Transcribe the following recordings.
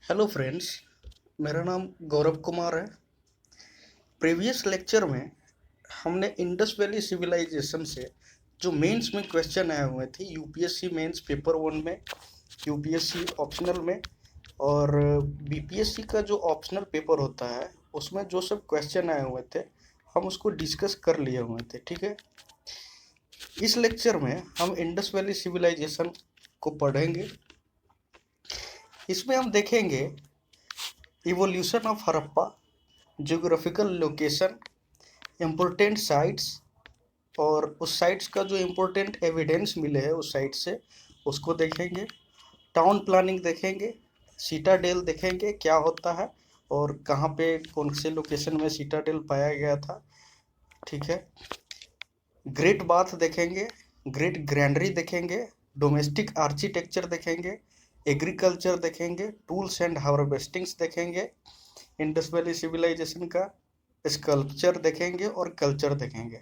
Hello friends. मेरा नाम गौरव कुमार है। प्रीवियस लेक्चर में हमने इंडस वैली सिविलाइजेशन से जो मेंस में क्वेश्चन आए हुए थे यूपीएससी मेंस पेपर 1 में, यूपीएससी ऑप्शनल में और बीपीएससी का जो ऑप्शनल पेपर होता है उसमें जो सब क्वेश्चन आए हुए थे हम उसको डिस्कस कर लिए हुए थे। ठीक है, इस लेक्चर में हम इंडस वैली सिविलाइजेशन को पढ़ेंगे। इसमें हम देखेंगे evolution of Harappa, geographical location, important sites और उस साइट्स का जो इम्पोर्टेंट एविडेंस मिले हैं उस साइट से उसको देखेंगे। टाउन प्लानिंग देखेंगे, सीटाडेल देखेंगे क्या होता है और कहाँ पे कौन से लोकेशन में सीटाडेल पाया गया था। ठीक है, ग्रेट बाथ देखेंगे, ग्रेट ग्रैंडरी देखेंगे, डोमेस्टिक आर्किटेक्चर देखेंगे, एग्रीकल्चर देखेंगे, टूल्स एंड हार्वेस्टिंग्स देखेंगे, इंडस वैली सिविलाइजेशन का स्कल्पचर देखेंगे और कल्चर देखेंगे।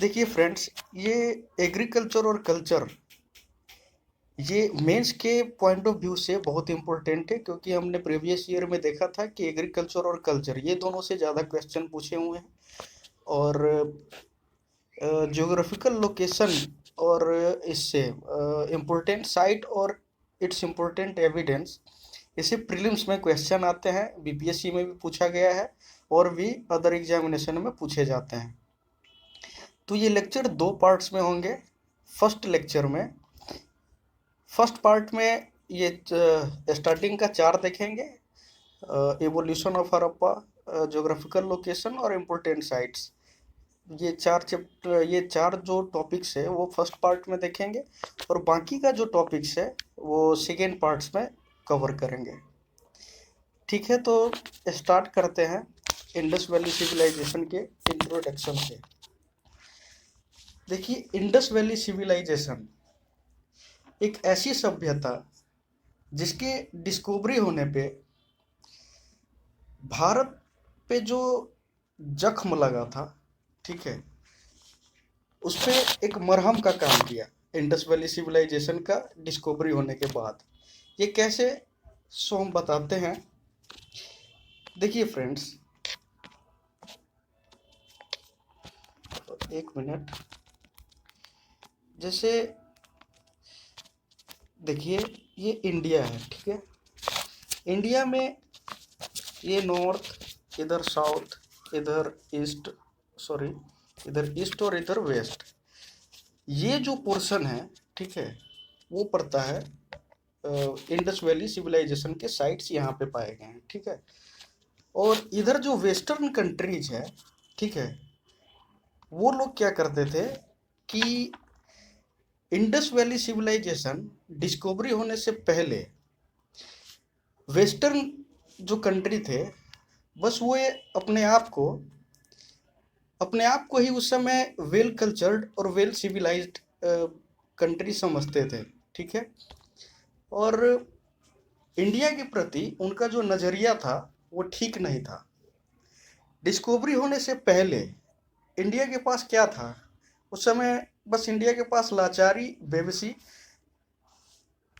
देखिए फ्रेंड्स, ये एग्रीकल्चर और कल्चर ये मेंस के पॉइंट ऑफ व्यू से बहुत इंपॉर्टेंट है, क्योंकि हमने प्रीवियस ईयर में देखा था कि एग्रीकल्चर और कल्चर ये दोनों से ज़्यादा क्वेश्चन पूछे हुए हैं और ज्योग्राफिकल लोकेशन और इससे इम्पोर्टेंट साइट और इट्स इम्पोर्टेंट एविडेंस इसे प्रीलिम्स में क्वेश्चन आते हैं, बीपीएससी में भी पूछा गया है और भी अदर एग्जामिनेशन में पूछे जाते हैं। तो ये लेक्चर दो पार्ट्स में होंगे। फर्स्ट पार्ट में ये स्टार्टिंग का 4 देखेंगे, evolution of Harappa, geographical location और इम्पोर्टेंट साइट्स। ये चार जो टॉपिक्स है वो फर्स्ट पार्ट में देखेंगे और बाकी का जो टॉपिक्स है वो सेकेंड पार्ट्स में कवर करेंगे। ठीक है, तो स्टार्ट करते हैं इंडस वैली सिविलाइजेशन के इंट्रोडक्शन से। देखिए, इंडस वैली सिविलाइजेशन एक ऐसी सभ्यता जिसके डिस्कवरी होने पे भारत पे जो जख्म लगा था, ठीक है, उस पर एक मरहम का काम किया इंडस वैली सिविलाइजेशन का डिस्कवरी होने के बाद। ये कैसे, सो हम बताते हैं। देखिए फ्रेंड्स, एक मिनट, जैसे देखिए ये इंडिया है, ठीक है। इंडिया में ये नॉर्थ, इधर साउथ, इधर ईस्ट, सॉरी इधर ईस्ट और इधर वेस्ट, ये जो पोर्शन है, ठीक है, वो पड़ता है इंडस वैली सिविलाइजेशन के साइट्स यहाँ पे पाए गए हैं। ठीक है, और इधर जो वेस्टर्न कंट्रीज है, ठीक है, वो लोग क्या करते थे कि इंडस वैली सिविलाइजेशन डिस्कवरी होने से पहले वेस्टर्न जो कंट्री थे, बस वो अपने आप को ही उस समय वेल कल्चर्ड और वेल सिविलाइज्ड कंट्री समझते थे। ठीक है, और इंडिया के प्रति उनका जो नज़रिया था वो ठीक नहीं था। डिस्कवरी होने से पहले इंडिया के पास क्या था उस समय? बस इंडिया के पास लाचारी, बेबसी,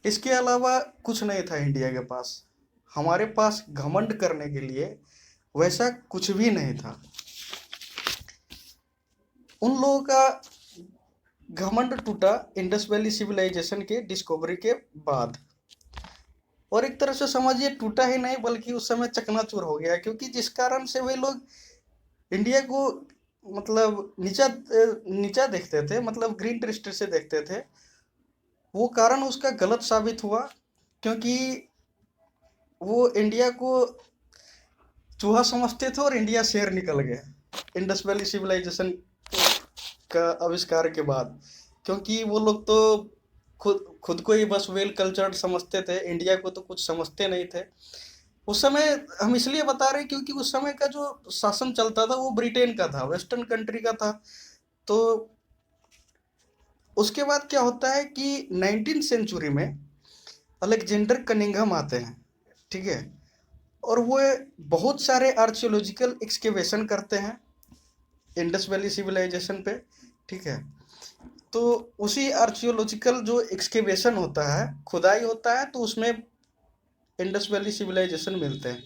इसके अलावा कुछ नहीं था इंडिया के पास। हमारे पास घमंड करने के लिए वैसा कुछ भी नहीं था। उन लोगों का घमंड टूटा इंडस वैली सिविलाइजेशन के डिस्कवरी के बाद, और एक तरह से समझिए टूटा ही नहीं बल्कि उस समय चकनाचूर हो गया, क्योंकि जिस कारण से वे लोग इंडिया को मतलब नीचा नीचा देखते थे, मतलब ग्रीन दृष्टि से देखते थे, वो कारण उसका गलत साबित हुआ, क्योंकि वो इंडिया को चूहा समझते थे और इंडिया शेर निकल गया इंडस वैली सिविलाइजेशन का आविष्कार के बाद। क्योंकि वो लोग तो खुद खुद को ही बस वेल कल्चर्ड समझते थे, इंडिया को तो कुछ समझते नहीं थे उस समय। हम इसलिए बता रहे हैं क्योंकि उस समय का जो शासन चलता था वो ब्रिटेन का था, वेस्टर्न कंट्री का था। तो उसके बाद क्या होता है कि 19th सेंचुरी में अलेक्जेंडर कनिंघम आते हैं, ठीक है, और वो बहुत सारे आर्कियोलॉजिकल एक्सकेवेशन करते हैं इंडस वैली सिविलाइजेशन पे। ठीक है, तो उसी आर्कियोलॉजिकल जो एक्सकेवेशन होता है, खुदाई होता है, तो उसमें इंडस वैली सिविलाइजेशन मिलते हैं।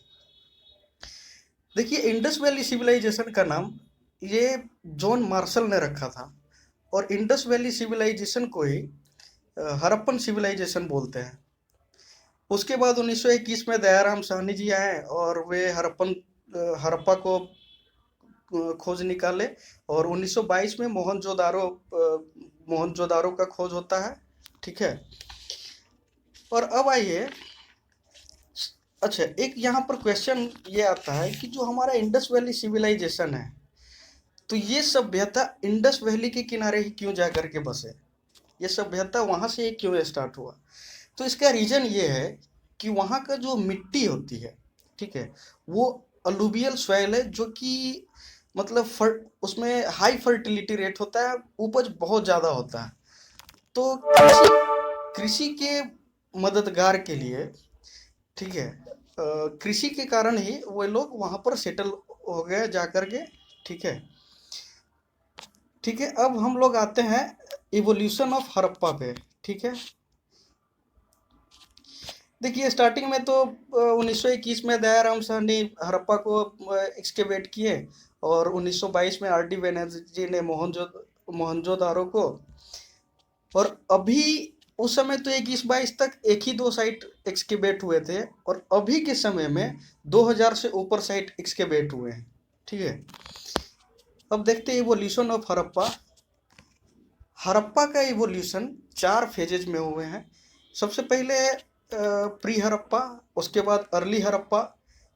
देखिए, इंडस वैली सिविलाइजेशन का नाम ये जॉन मार्शल ने रखा था, और इंडस वैली सिविलाइजेशन को ही हड़प्पन सिविलाइजेशन बोलते हैं। उसके बाद 1921 में दयाराम साहनी जी आए और वे हड़प्पा को खोज निकाले, और 1922 में मोहनजोदारो का खोज होता है। ठीक है। और अब आइए, अच्छा, एक यहाँ पर क्वेश्चन ये आता है कि जो हमारा इंडस वैली सिविलाइजेशन है, तो ये सभ्यता इंडस वैली के किनारे ही क्यों जा करके बसे? ये सभ्यता वहां से क्यों स्टार्ट हुआ? तो इसका रीजन ये है कि वहाँ का जो मिट्टी होती है, ठीक है, वो अलुवियल सॉइल है, जो कि मतलब उसमें हाई फर्टिलिटी रेट होता है, उपज बहुत ज़्यादा होता है। तो कृषि के मददगार के लिए, ठीक है, कृषि के कारण ही वो लोग वहाँ पर सेटल हो गए जा करके। ठीक है। ठीक है, अब हम लोग आते हैं इवोल्यूशन ऑफ हड़प्पा पे। ठीक है। देखिए, स्टार्टिंग में तो 1921 में दयाराम साहनी हड़प्पा को एक्सकेवेट किए, और 1922 में आर डी बनर्जी ने मोहनजोदारो को, और अभी उस समय तो 21-22 तक एक ही 2 साइट एक्सकेवेट हुए थे, और अभी के समय में 2000 से ऊपर साइट एक्सकेवेट हुए हैं। ठीक है। अब देखते हैं इवोल्यूशन ऑफ हड़प्पा। हड़प्पा का इवोल्यूशन 4 फेजेज में हुए हैं। सबसे पहले प्री हड़प्पा, उसके बाद अर्ली हड़प्पा,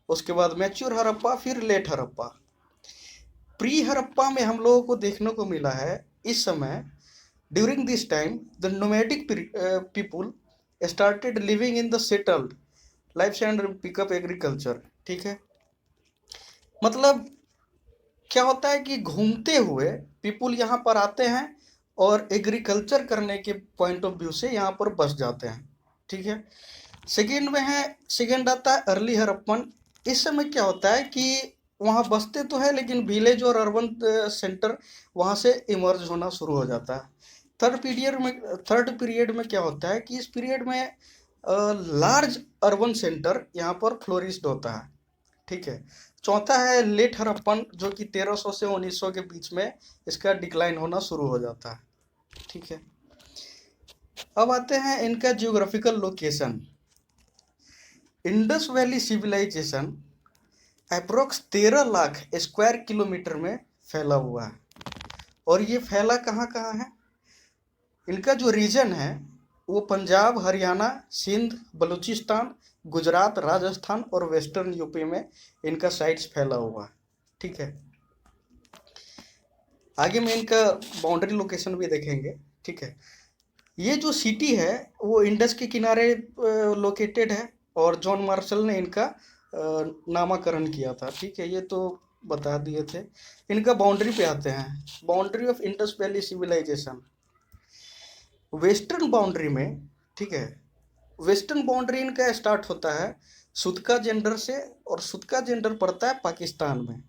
उसके बाद मैच्योर हड़प्पा, फिर लेट हड़प्पा। प्री हड़प्पा में हम लोगों को देखने को मिला है इस समय, during this time the nomadic people started living in the settled life and pickup agriculture. ठीक है। मतलब क्या होता है कि घूमते हुए पीपुल यहाँ पर आते हैं और एग्रीकल्चर करने के पॉइंट ऑफ व्यू से यहाँ पर बस जाते हैं। ठीक है। सेकेंड आता है अर्ली हड़प्पन। इस समय क्या होता है कि वहाँ बसते तो है, लेकिन विलेज और अर्बन सेंटर वहाँ से इमर्ज होना शुरू हो जाता है। थर्ड पीरियड में क्या होता है कि इस पीरियड में लार्ज अर्बन सेंटर यहाँ पर फ्लोरिश्ड होता है। ठीक है। चौथा है लेट हड़प्पन, जो कि 1300 से 1900 के बीच में इसका डिक्लाइन होना शुरू हो जाता है। ठीक है। अब आते हैं इनका geographical location. Indus valley civilisation approx 13 lakh square kilometre में फैला हुआ है, और ये फैला कहाँ कहाँ है? इनका जो रीजन है वो पंजाब, हरियाणा, सिंध, बलूचिस्तान, गुजरात, राजस्थान और वेस्टर्न यूपी में इनका साइट्स फैला हुआ है। ठीक है। आगे में इनका बाउंड्री लोकेशन भी देखेंगे। ठीक है। ये जो सिटी है वो इंडस के किनारे लोकेटेड है, और जॉन मार्शल ने इनका नामकरण किया था। ठीक है, ये तो बता दिए थे। इनका बाउंड्री पे आते हैं। Boundary of Indus valley civilisation western boundary में, ठीक है, वेस्टर्न बाउंड्री इनका स्टार्ट होता है सुतका जेंडर से, और सुतका जेंडर पड़ता है पाकिस्तान में।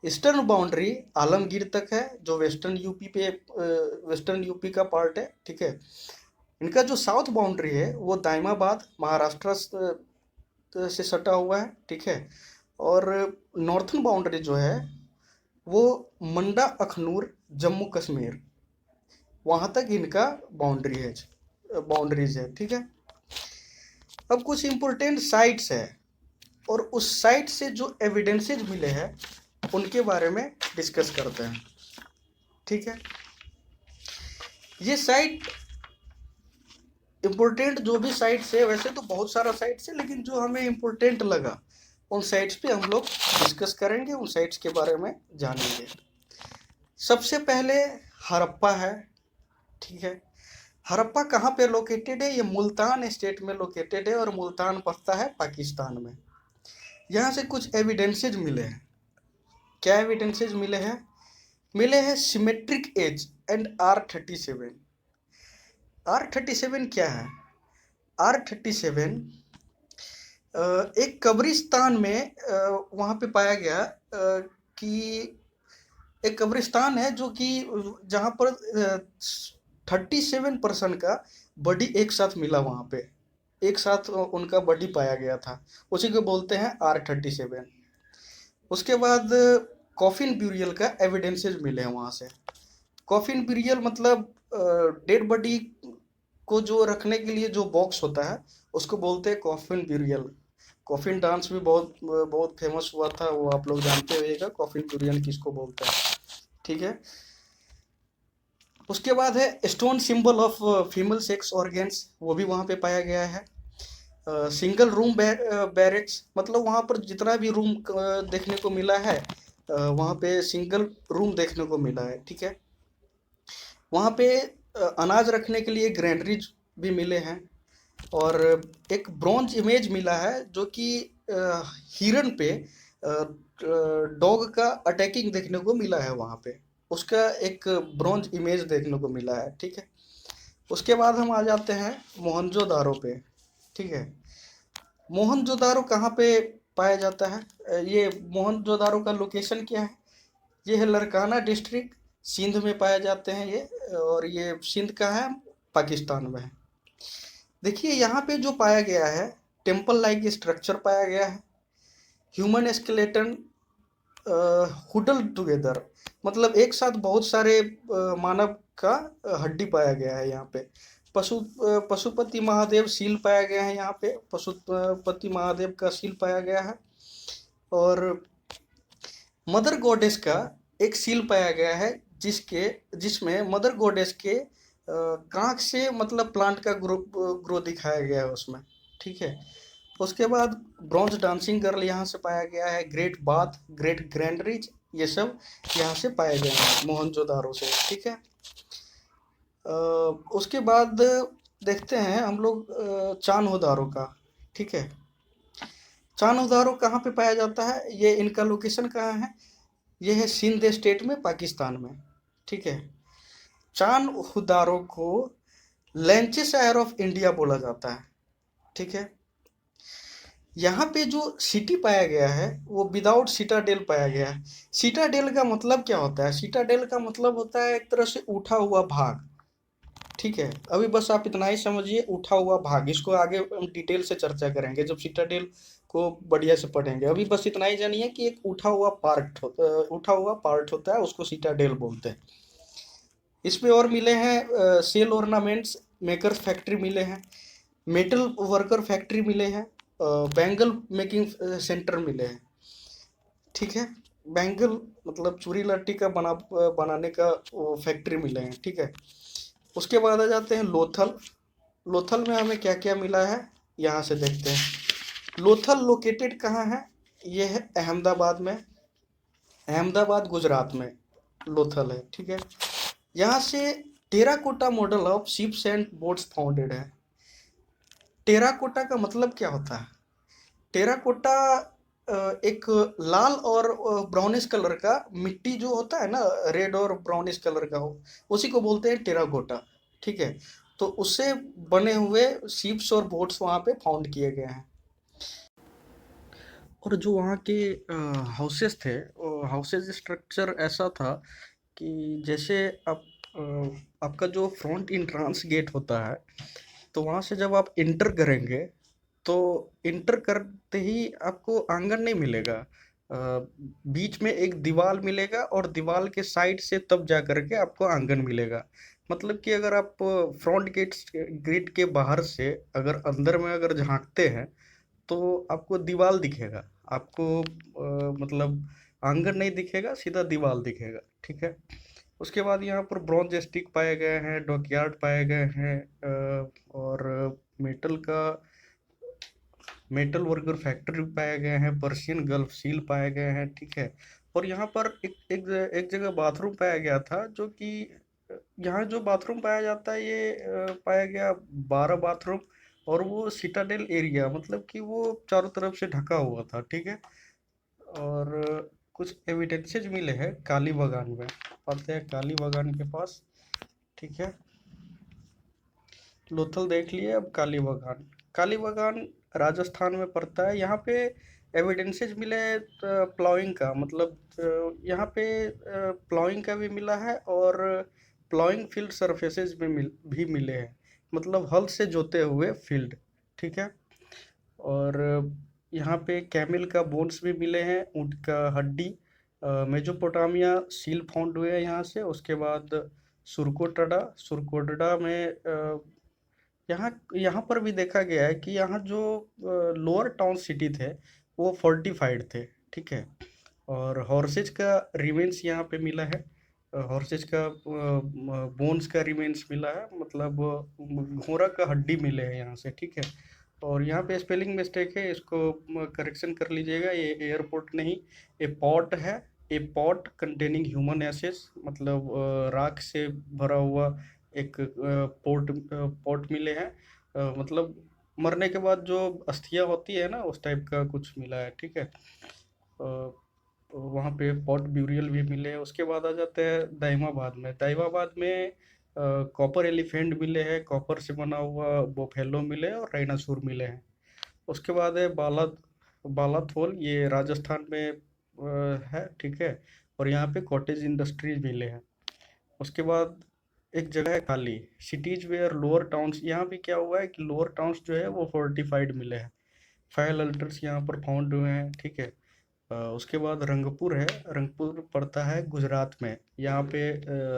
ईस्टर्न बाउंड्री आलमगीर तक है, जो वेस्टर्न यूपी का पार्ट है। ठीक है। इनका जो साउथ बाउंड्री है वो दाइमाबाद, महाराष्ट्र से सटा हुआ है। ठीक है। और नॉर्थन बाउंड्री जो है वो मंडा अखनूर, जम्मू कश्मीर, वहाँ तक इनका बाउंड्रीज है। ठीक है। अब कुछ इम्पोर्टेंट साइट्स है, और उस साइट से जो एविडेंसेज मिले हैं उनके बारे में डिस्कस करते हैं। ठीक है। ये साइट इम्पोर्टेंट जो भी साइट्स है, वैसे तो बहुत सारा साइट्स है, लेकिन जो हमें इम्पोर्टेंट लगा उन साइट्स पे हम लोग डिस्कस करेंगे, उन साइट्स के बारे में जानेंगे। सबसे पहले हड़प्पा है। ठीक है। हड़प्पा कहाँ पे लोकेटेड है? ये मुल्तान स्टेट में लोकेटेड है, और मुल्तान पड़ता है पाकिस्तान में। यहाँ से कुछ एविडेंसेज मिले हैं। क्या एविडेंसेज मिले हैं? मिले हैं symmetric as and R37। R37 क्या है? R37 एक कब्रिस्तान में वहाँ पे पाया गया कि एक कब्रिस्तान है जो कि जहाँ पर 37% का बॉडी एक साथ मिला वहाँ पे। एक साथ उनका बॉडी पाया गया था, उसी को बोलते हैं R37। उसके बाद कॉफिन ब्यूरियल का एविडेंसेस मिले हैं वहाँ से। कॉफिन ब्यूरियल मतलब डेड बॉडी को जो रखने के लिए जो बॉक्स होता है उसको बोलते हैं कॉफिन ब्यूरियल। कॉफिन डांस भी बहुत बहुत फेमस हुआ था, वो आप लोग जानते होइएगा कॉफिन ब्यूरियल किसको बोलते हैं, ठीक है। उसके बाद है stone symbol of female sex organs, वो भी वहाँ पे पाया गया है। सिंगल रूम बैरेक्स मतलब वहाँ पर जितना भी रूम देखने को मिला है, वहाँ पे सिंगल रूम देखने को मिला है, ठीक है। वहाँ पे अनाज रखने के लिए ग्रैंडरीज भी मिले हैं। और एक ब्रॉन्ज इमेज मिला है जो कि हिरन पे डॉग का अटैकिंग देखने को मिला है वहाँ पे, उसका एक ब्रॉन्ज इमेज देखने को मिला है, ठीक है। उसके बाद हम आ जाते हैं मोहनजोदारो पे, ठीक है। मोहनजोदारो कहाँ पे पाया जाता है? ये मोहनजोदारो का लोकेशन क्या है? ये है लरकाना डिस्ट्रिक्ट, सिंध में पाए जाते हैं ये, और ये सिंध का है, पाकिस्तान में है। देखिए यहाँ पे जो पाया गया है, टेम्पल लाइक स्ट्रक्चर पाया गया है, ह्यूमन स्केलेटन हुडल टुगेदर, मतलब एक साथ बहुत सारे मानव का हड्डी पाया गया है यहाँ पे। पशुपति महादेव सील पाया गया है यहाँ पे, पशुपति महादेव का सील पाया गया है। और मदर गॉडेस का एक सील पाया गया है जिसमें मदर गॉडेस के कांख से मतलब प्लांट का ग्रो दिखाया गया है उसमें, ठीक है। उसके बाद ब्रॉन्ज डांसिंग गर्ल यहाँ से पाया गया है, great bath, great grand rich, ये सब यहाँ से पाए गए हैं मोहनजोदारो से, ठीक है। उसके बाद देखते हैं हम लोग चान्होदारो का, ठीक है। चान्होदारो कहाँ पे पाया जाता है, ये इनका लोकेशन कहाँ है? ये है सिंध स्टेट में, पाकिस्तान में, ठीक है। चान्होदारो को लैंचेशायर ऑफ इंडिया बोला जाता है, ठीक है। यहाँ पे जो सिटी पाया गया है वो विदाउट सिटाडेल पाया गया है। सिटाडेल का मतलब क्या होता है? सिटाडेल का मतलब होता है एक तरह से उठा हुआ भाग, ठीक है। अभी बस आप इतना ही समझिए, उठा हुआ भाग, इसको आगे हम डिटेल से चर्चा करेंगे जब सिटाडेल को बढ़िया से पढ़ेंगे। अभी बस इतना ही जानिए कि एक उठा हुआ पार्ट होता है, उसको सिटाडेल बोलते हैं। इसमें और मिले हैं सेल ऑर्नामेंट्स मेकर्स फैक्ट्री मिले हैं, मेटल वर्कर फैक्ट्री मिले हैं, बैंगल मेकिंग सेंटर मिले हैं, ठीक है। बैंगल मतलब चूड़ी लट्टी का बनाने का वो फैक्ट्री मिले हैं, ठीक है। उसके बाद आ जाते हैं लोथल। लोथल में हमें क्या क्या मिला है यहाँ से देखते हैं। लोथल लोकेटेड कहाँ है? ये है अहमदाबाद में, अहमदाबाद गुजरात में लोथल है, ठीक है। यहाँ से terracotta model of ships and boats founded है। टेराकोटा का मतलब क्या होता है? टेराकोटा एक लाल और ब्राउनिश कलर का मिट्टी जो होता है ना, रेड और ब्राउनिश कलर का हो, उसी को बोलते हैं टेराकोटा, ठीक है। तो उससे बने हुए शिप्स और बोट्स वहाँ पे फाउंड किए गए हैं। और जो वहाँ के हाउसेस थे, हाउसेज स्ट्रक्चर ऐसा था कि जैसे आपका जो फ्रंट इंट्रांस गेट होता है, तो वहाँ से जब आप इंटर करेंगे तो इंटर करते ही आपको आंगन नहीं मिलेगा, बीच में एक दीवार मिलेगा और दीवार के साइड से तब जा करके आपको आंगन मिलेगा। मतलब कि अगर आप फ्रंट गेट के बाहर से अगर अंदर में अगर झांकते हैं तो आपको दीवार दिखेगा, आपको मतलब आंगन नहीं दिखेगा, सीधा दीवार दिखेगा, ठीक है। उसके बाद यहाँ पर ब्रॉन्ज स्टिक पाए गए हैं, डॉकयार्ड पाए गए हैं, और मेटल का मेटल वर्कर फैक्ट्री पाए गए हैं, पर्शियन गल्फ सील पाए गए हैं, ठीक है। और यहाँ पर एक जगह बाथरूम पाया गया था, जो कि यहाँ जो बाथरूम पाया जाता है ये पाया गया 12 बाथरूम, और वो सिटाडेल एरिया मतलब कि वो चारों तरफ से ढका हुआ था, ठीक है। और कुछ एविडेंसेज मिले हैं काली बागान में, आते हैं काली बागान के पास, ठीक है। लोथल देख लिए, अब काली बागान। काली बागान राजस्थान में पड़ता है। यहाँ पे एविडेंसेस मिले प्लाइंग का, मतलब यहाँ पे प्लाइंग का भी मिला है और प्लाइंग फील्ड सरफेसेस भी मिले हैं, मतलब हल से जोते हुए फील्ड, ठीक है। और यहाँ पे कैमल का बोन्स भी मिले हैं, ऊँट का हड्डी। मेजोपोटामिया सील फाउंड हुए हैं यहाँ से। उसके बाद सुरकोटड़ा, सुरकोटड़ा में यहाँ यहाँ पर भी देखा गया है कि यहाँ जो लोअर टाउन सिटी थे वो फोर्टिफाइड थे, ठीक है। और हॉर्सेज का रिमेन्स यहाँ पे मिला है। हॉर्सेज का बोन्स का रिमेन्स मिला है, मतलब घोड़ा का हड्डी मिले हैं यहाँ से, ठीक है। और यहाँ पे स्पेलिंग मिस्टेक है, इसको करेक्शन कर लीजिएगा। ये एयरपोर्ट नहीं, ए पॉट है। A pot containing human ashes, मतलब राख से भरा हुआ एक पोर्ट मिले हैं। मतलब मरने के बाद जो अस्थियां होती है ना, उस टाइप का कुछ मिला है, ठीक है। वहाँ पे पॉट ब्यूरियल भी मिले हैं। उसके बाद आ जाते हैं दाइमाबाद में। दाइमाबाद में कॉपर एलिफेंट मिले हैं, कॉपर से बना हुआ बोफेलो मिले हैं और डायनासोर मिले हैं। उसके बाद है बालाथोल, ये राजस्थान में है, ठीक है। और यहाँ पे कॉटेज इंडस्ट्रीज मिले हैं। उसके बाद एक जगह है खाली, सिटीज वेयर लोअर टाउन्स। यहाँ पे क्या हुआ है कि लोअर टाउन्स जो है वो फोर्टिफाइड मिले हैं। फायर अल्टर्स यहाँ पर फाउंड हुए हैं, ठीक है। उसके बाद रंगपुर है। रंगपुर पड़ता है गुजरात में। यहाँ पे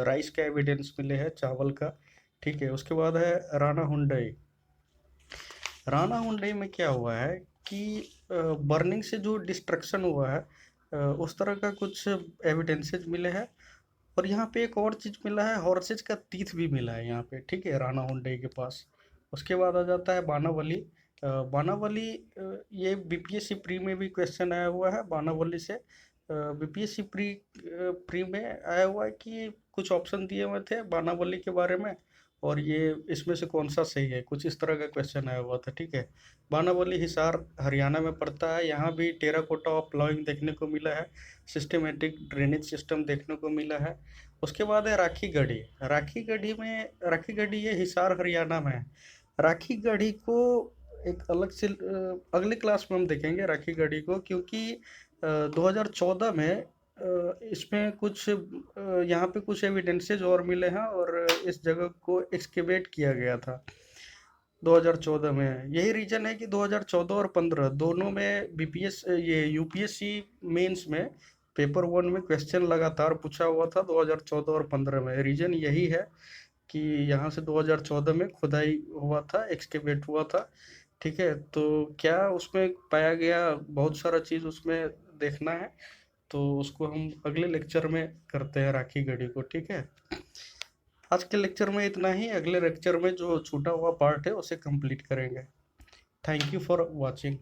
राइस का एविडेंस मिले हैं, चावल का, ठीक है। उसके बाद है राणा हुंडई। राणा हुंडई में क्या हुआ है कि बर्निंग से जो डिस्ट्रक्शन हुआ है, उस तरह का कुछ एविडेंसेस मिले हैं। और यहाँ पे एक और चीज़ मिला है, हॉर्सेज का तीथ भी मिला है यहाँ पे, ठीक है, राणा हुंडई के पास। उसके बाद आ जाता है बानावली। बानावली, ये बीपीएससी प्री में भी क्वेश्चन आया हुआ है बानावली से। बीपीएससी प्री में आया हुआ है कि कुछ ऑप्शन दिए हुए थे बानावली के बारे में, और ये इसमें से कौन सा सही है, कुछ इस तरह का क्वेश्चन आया हुआ था, ठीक है। बानावली हिसार हरियाणा में पड़ता है। यहाँ भी टेराकोटा ऑफ प्लॉइंग देखने को मिला है, सिस्टमेटिक ड्रेनेज सिस्टम देखने को मिला है। उसके बाद है राखी गढ़ी। राखी गढ़ी ये हिसार हरियाणा में है। राखी गढ़ी को एक अलग से अगले क्लास में हम देखेंगे राखी गढ़ी को, क्योंकि 2014 में इसमें कुछ यहाँ पे कुछ एविडेंसेस और मिले हैं, और इस जगह को एक्सकेवेट किया गया था 2014 में। यही रीजन है कि 2014 और 15 दोनों में बीपीएस ये यूपीएससी मेंस में पेपर 1 में क्वेश्चन लगातार पूछा हुआ था 2014 और 15 में। रीजन यही है कि यहाँ से 2014 में खुदाई हुआ था, एक्सकेवेट हुआ था, ठीक है। तो क्या उसमें पाया गया, बहुत सारा चीज़ उसमें देखना है, तो उसको हम अगले लेक्चर में करते हैं राखी गढ़ी को, ठीक है। आज के लेक्चर में इतना ही। अगले लेक्चर में जो छूटा हुआ पार्ट है उसे कंप्लीट करेंगे। Thank you for watching.